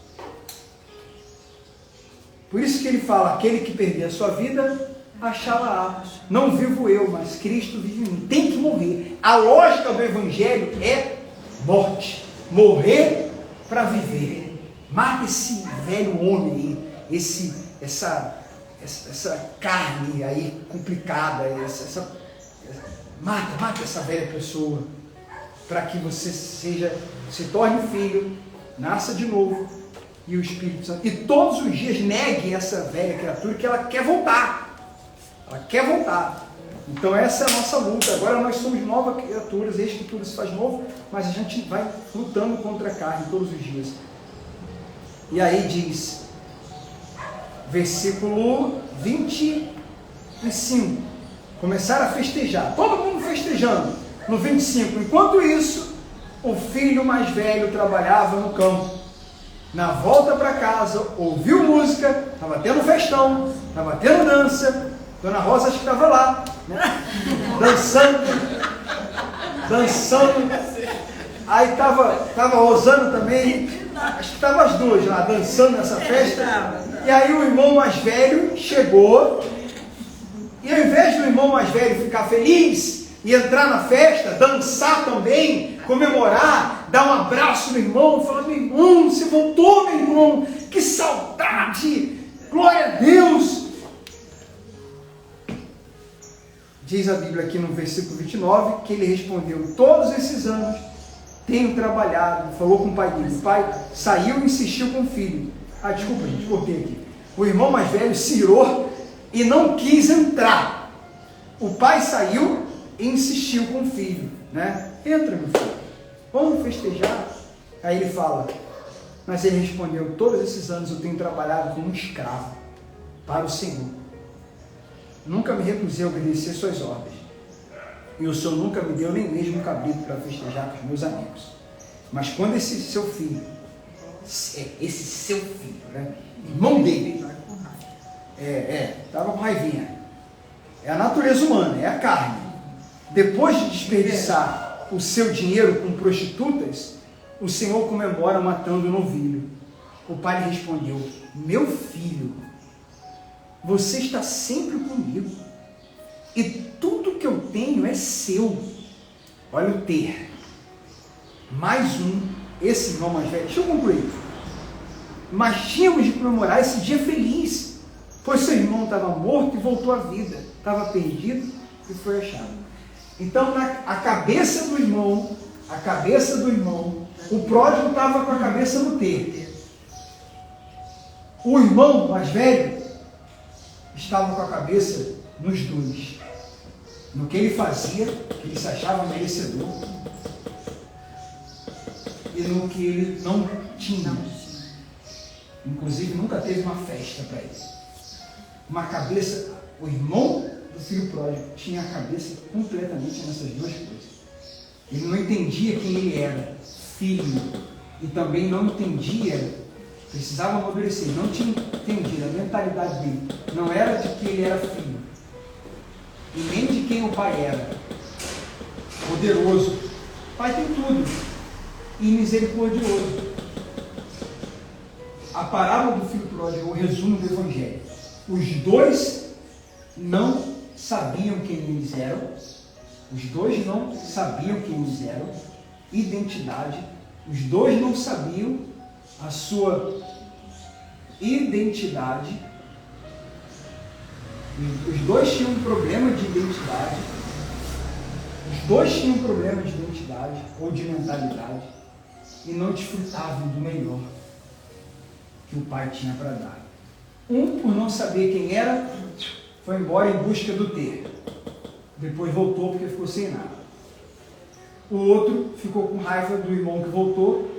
Por isso que ele fala: aquele que perder a sua vida, achá-la-á. Não vivo eu, mas Cristo vive em mim. Tem que morrer. A lógica do Evangelho é morte. Morrer para viver. Mata esse velho homem aí, essa carne aí complicada, mata essa velha pessoa, para que você se torne filho, nasça de novo, e o Espírito Santo, e todos os dias negue essa velha criatura, que ela quer voltar. Ela quer voltar. Então essa é a nossa luta. Agora nós somos novas criaturas, eis que tudo se faz novo, mas a gente vai lutando contra a carne todos os dias. E aí diz, versículo 25, começaram a festejar, todo mundo festejando. No 25, enquanto isso, o filho mais velho trabalhava no campo. Na volta para casa, ouviu música, estava tendo festão, estava tendo dança. Dona Rosa acho que estava lá, né? dançando. Aí estava Rosana também, acho que estavam as duas lá, dançando nessa festa. E aí o irmão mais velho chegou, e ao invés do irmão mais velho ficar feliz e entrar na festa, dançar também, comemorar, dar um abraço no irmão, falar: meu irmão, você voltou, meu irmão, que saudade, glória a Deus. Diz a Bíblia aqui no versículo 29, que ele respondeu: todos esses anos tenho trabalhado. Falou com o pai dele. O pai saiu e insistiu com o filho. Desculpa, gente, cortei aqui. O irmão mais velho se irou e não quis entrar. O pai saiu e insistiu com o filho, né? Entra, meu filho, vamos festejar. Aí ele fala, mas ele respondeu: todos esses anos eu tenho trabalhado como um escravo para o Senhor. Nunca me recusei a obedecer suas ordens. E o Senhor nunca me deu nem mesmo um cabrito para festejar com os meus amigos. Mas quando esse seu filho esse seu filho, né? Irmão dele. Estava com raivinha. É a natureza humana, é a carne. Depois de desperdiçar o seu dinheiro com prostitutas, o Senhor comemora matando um novilho. O pai lhe respondeu: meu filho, você está sempre comigo, e tudo que eu tenho é seu. Olha o ter. Mais um, esse irmão mais velho. Deixa eu concluir. Mas tínhamos de comemorar esse dia feliz, pois seu irmão estava morto e voltou à vida. Estava perdido e foi achado. Então, a cabeça do irmão, o pródigo estava com a cabeça no ter. O irmão mais velho estava com a cabeça nos dois. No que ele fazia, que ele se achava merecedor, e no que ele não tinha. Inclusive, nunca teve uma festa para ele. Uma cabeça, o irmão do filho pródigo tinha a cabeça completamente nessas duas coisas. Ele não entendia quem ele era, filho, e também não entendia, precisava amadurecer, não tinha entendido a mentalidade dele. Não era de que ele era filho, e nem de quem o pai era. Poderoso. O pai tem tudo. E misericordioso. A parábola do filho pródigo é o resumo do Evangelho. Os dois não sabiam quem eles eram. Os dois não sabiam quem eles eram. Identidade. Os dois não sabiam a sua identidade. Os dois tinham um problema de identidade. Os dois tinham um problema de identidade ou de mentalidade e não desfrutavam do melhor que o pai tinha para dar. Um, por não saber quem era, foi embora em busca do ter. Depois voltou porque ficou sem nada. O outro ficou com raiva do irmão que voltou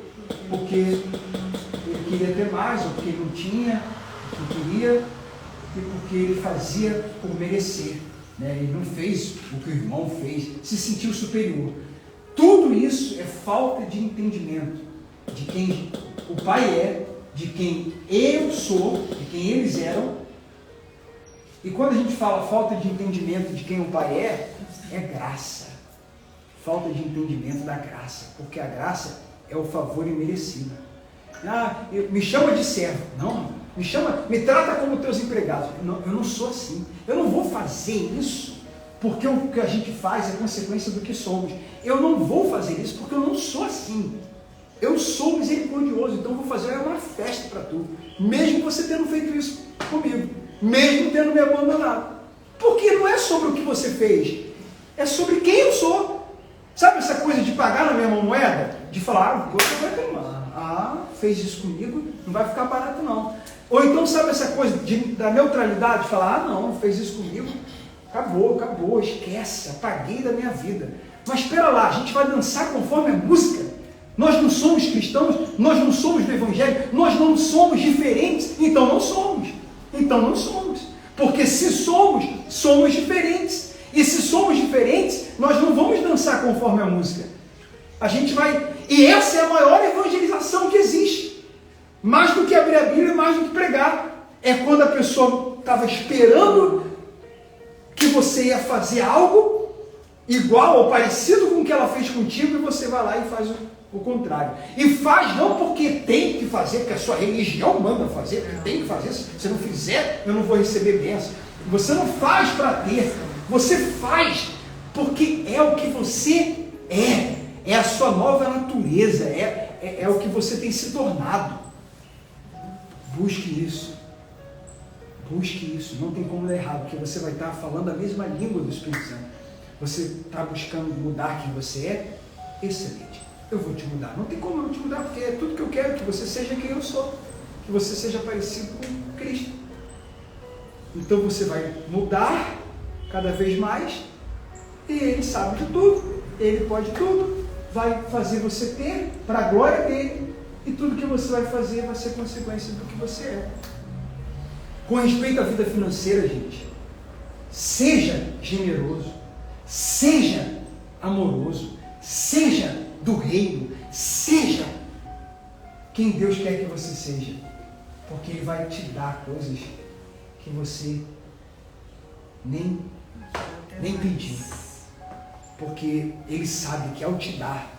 porque ele queria ter mais, ou porque ele não tinha o que queria, e porque ele fazia por merecer. Ele não fez o que o irmão fez, se sentiu superior. Tudo isso é falta de entendimento de quem o pai é, de quem eu sou, de quem eles eram. E quando a gente fala falta de entendimento de quem o pai é graça. Falta de entendimento da graça, porque a graça é o favor imerecido. Me chama de servo. Não, me trata como teus empregados. Não, eu não sou assim. Eu não vou fazer isso porque o que a gente faz é consequência do que somos. Eu não vou fazer isso porque eu não sou assim. Eu sou misericordioso, então eu vou fazer uma festa para tu, mesmo você tendo feito isso comigo, mesmo tendo me abandonado. Porque não é sobre o que você fez, é sobre quem eu sou. Sabe essa coisa de pagar na mesma moeda? De falar, você vai queimar. Fez isso comigo, não vai ficar barato não. Ou então, sabe essa coisa da neutralidade? De falar, não fez isso comigo, acabou, esquece, apaguei da minha vida. Mas espera lá, a gente vai dançar conforme a música. Nós não somos cristãos, nós não somos do Evangelho, nós não somos diferentes, então não somos. Porque se somos, somos diferentes. E se somos diferentes, nós não vamos dançar conforme a música. A gente vai... E essa é a maior evangelização que existe. Mais do que abrir a Bíblia, mais do que pregar. É quando a pessoa estava esperando que você ia fazer algo igual ou parecido com o que ela fez contigo, e você vai lá e faz o contrário. E faz não porque tem que fazer, porque a sua religião manda fazer, porque tem que fazer. Se você não fizer, eu não vou receber bênção. Você não faz para ter. Você faz porque é o que você é a sua nova natureza, é o que você tem se tornado. Busque isso, não tem como dar errado, porque você vai estar falando a mesma língua do Espírito Santo. Você está buscando mudar quem você é, excelente, eu vou te mudar. Não tem como eu te mudar, porque é tudo que eu quero, que você seja quem eu sou, que você seja parecido com Cristo. Então você vai mudar cada vez mais, e Ele sabe de tudo, Ele pode tudo, vai fazer você ter para a glória dEle, e tudo que você vai fazer vai ser consequência do que você é. Com respeito à vida financeira, gente, seja generoso, seja amoroso, seja do reino, seja quem Deus quer que você seja, porque Ele vai te dar coisas que você nem pediu, porque Ele sabe que ao te dar,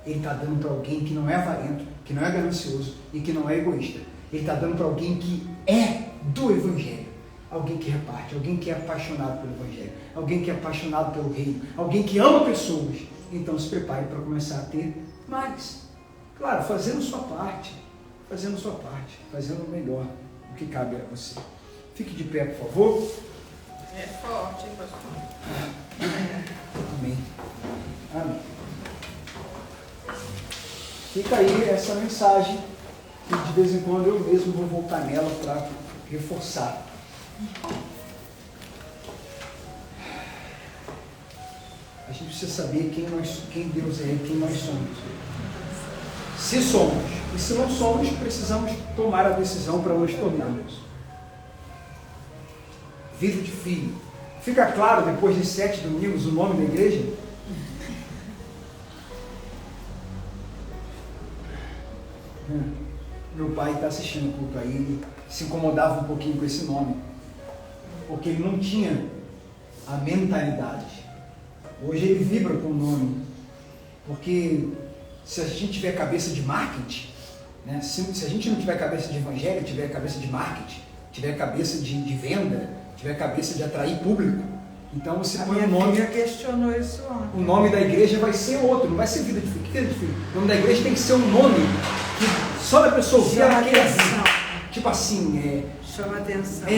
Ele está dando para alguém que não é avarento, que não é ganancioso e que não é egoísta. Ele está dando para alguém que é do Evangelho, alguém que reparte, alguém que é apaixonado pelo Evangelho, alguém que é apaixonado pelo reino, alguém que ama pessoas. Então se prepare para começar a ter mais. Claro, fazendo sua parte, fazendo o melhor, o que cabe a você. Fique de pé, por favor. É forte, hein, pastor? Amém. Amém. Fica aí essa mensagem, que de vez em quando eu mesmo vou voltar nela para reforçar. A gente precisa saber quem Deus é, quem nós somos. Se somos, e se não somos, precisamos tomar a decisão para nos tornarmos. Vida de filho. Fica claro, depois de 7 domingos, o nome da igreja? Meu pai está assistindo o culto aí, ele se incomodava um pouquinho com esse nome, porque ele não tinha a mentalidade. Hoje ele vibra com o nome, porque se a gente tiver cabeça de marketing, né? Se a gente não tiver cabeça de evangelho, tiver cabeça de marketing, tiver cabeça de venda, tiver cabeça de atrair público, então você põe o nome. Já questionou isso ontem. O nome da igreja vai ser outro, não vai ser Vida de Filho. Que Vida de Filho? O nome da igreja tem que ser um nome que só da pessoa ouvir ela queira vir. Tipo assim, chama atenção.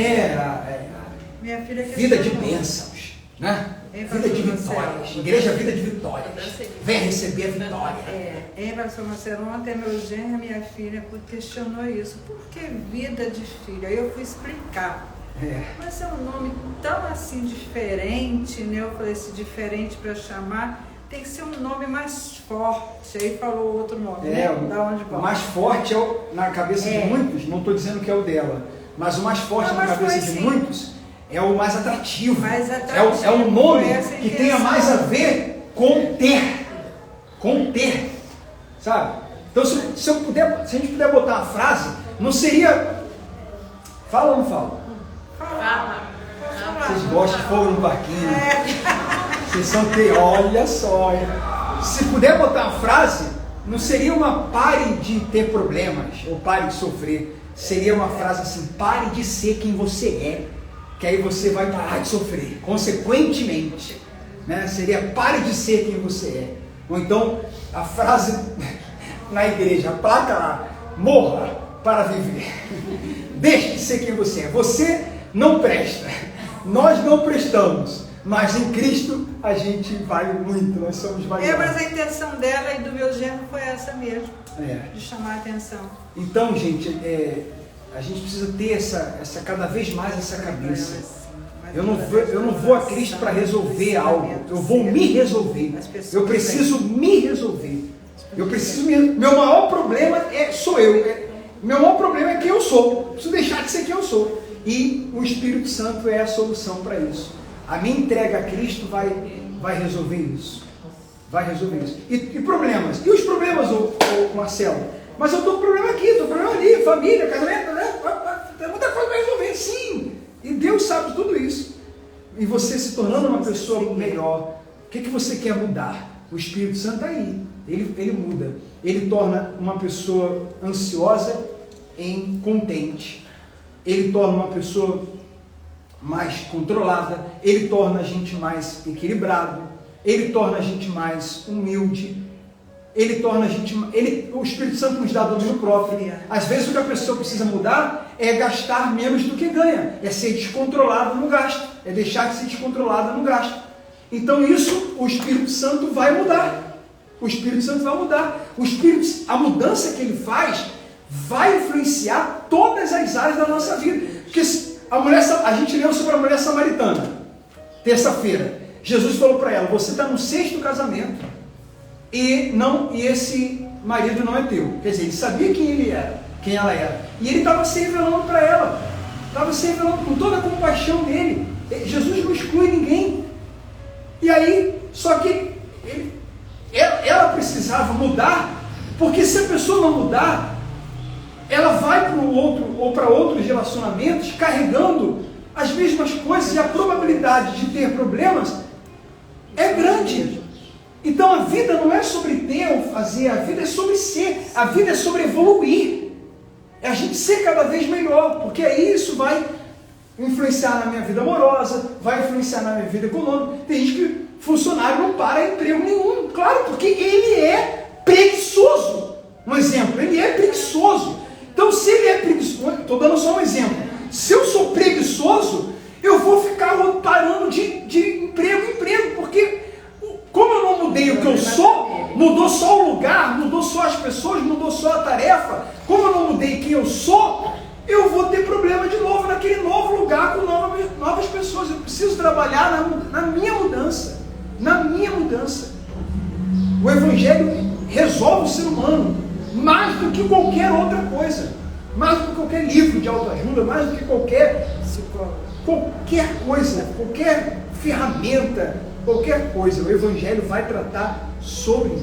Minha filha vida de bênçãos, né? Vida de vitórias. Igreja Vida de Vitórias. Vem receber a vitória. Pastor Marcelo, ontem meu genro e minha filha questionou isso. Por que Vida de Filho? Aí eu fui explicar. Mas é um nome tão assim diferente, né? Eu falei, se diferente para chamar, tem que ser um nome mais forte. Aí falou outro nome, né? Da onde o mais forte na cabeça de muitos, não estou dizendo que é o dela, mas o mais forte na cabeça de muitos é o mais atrativo. É um nome que tenha mais a ver com ter. Sabe? Então se a gente puder botar uma frase, não seria... Fala ou não fala? Vocês gostam de fogo no parquinho. Vocês são olha só. Se puder botar uma frase, não seria uma pare de ter problemas ou pare de sofrer. Seria uma frase assim: pare de ser quem você é, que aí você vai parar de sofrer. Consequentemente, né? Seria pare de ser quem você é. Ou então a frase na igreja, a placa lá: morra para viver. Deixe de ser quem você é. Você não presta, nós não prestamos, mas em Cristo a gente vale muito, nós somos valiosos. Mas a intenção dela e do meu genro foi essa mesmo, de chamar a atenção. Então, gente, a gente precisa ter essa cada vez mais essa cabeça. Eu não vou a Cristo para resolver algo, eu vou me resolver. Eu preciso me resolver. Meu maior problema sou eu. Meu maior problema é quem eu sou. Eu preciso deixar de ser quem eu sou. E o Espírito Santo é a solução para isso. A minha entrega a Cristo vai resolver isso. Vai resolver isso. E problemas? E os problemas, Marcelo? Mas eu estou com problema aqui, estou com problema ali, família, casamento, né? Tem muita coisa para resolver, sim. E Deus sabe tudo isso. E você se tornando uma pessoa melhor, o que você quer mudar? O Espírito Santo está aí. Ele muda. Ele torna uma pessoa ansiosa em contente. Ele torna uma pessoa mais controlada. Ele torna a gente mais equilibrado. Ele torna a gente mais humilde. Ele torna a gente... o Espírito Santo nos dá domínio próprio. Às vezes o que a pessoa precisa mudar é gastar menos do que ganha. É ser descontrolado no gasto. É deixar de ser descontrolado no gasto. Então isso o Espírito Santo vai mudar. O Espírito Santo vai mudar. A mudança que ele faz vai influenciar todas as áreas da nossa vida. Porque a gente leu sobre a mulher samaritana, terça-feira. Jesus falou para ela: você está no 6º casamento e esse marido não é teu. Quer dizer, ele sabia quem ela era. E ele estava se revelando para ela. Estava se revelando com toda a compaixão dele. Jesus não exclui ninguém. E aí, só que ela precisava mudar, porque se a pessoa não mudar, ela vai para o outro ou para outros relacionamentos carregando as mesmas coisas e a probabilidade de ter problemas é grande. Então a vida não é sobre ter ou fazer, a vida é sobre ser, a vida é sobre evoluir. É a gente ser cada vez melhor, porque aí isso vai influenciar na minha vida amorosa, vai influenciar na minha vida econômica. Tem gente que funcionário não para emprego nenhum, claro, porque ele é preguiçoso. Um exemplo, ele é preguiçoso. Então se ele é preguiçoso, estou dando só um exemplo, se eu sou preguiçoso, eu vou ficar parando de emprego em emprego, porque como eu não mudei o que eu sou, mudou só o lugar, mudou só as pessoas, mudou só a tarefa, como eu não mudei quem eu sou, eu vou ter problema de novo naquele novo lugar com novas pessoas. Eu preciso trabalhar na minha mudança, na minha mudança. O Evangelho resolve o ser humano mais do que qualquer outra coisa, mais do que qualquer livro de autoajuda, mais do que qualquer coisa, qualquer ferramenta, qualquer coisa. O Evangelho vai tratar sobre isso.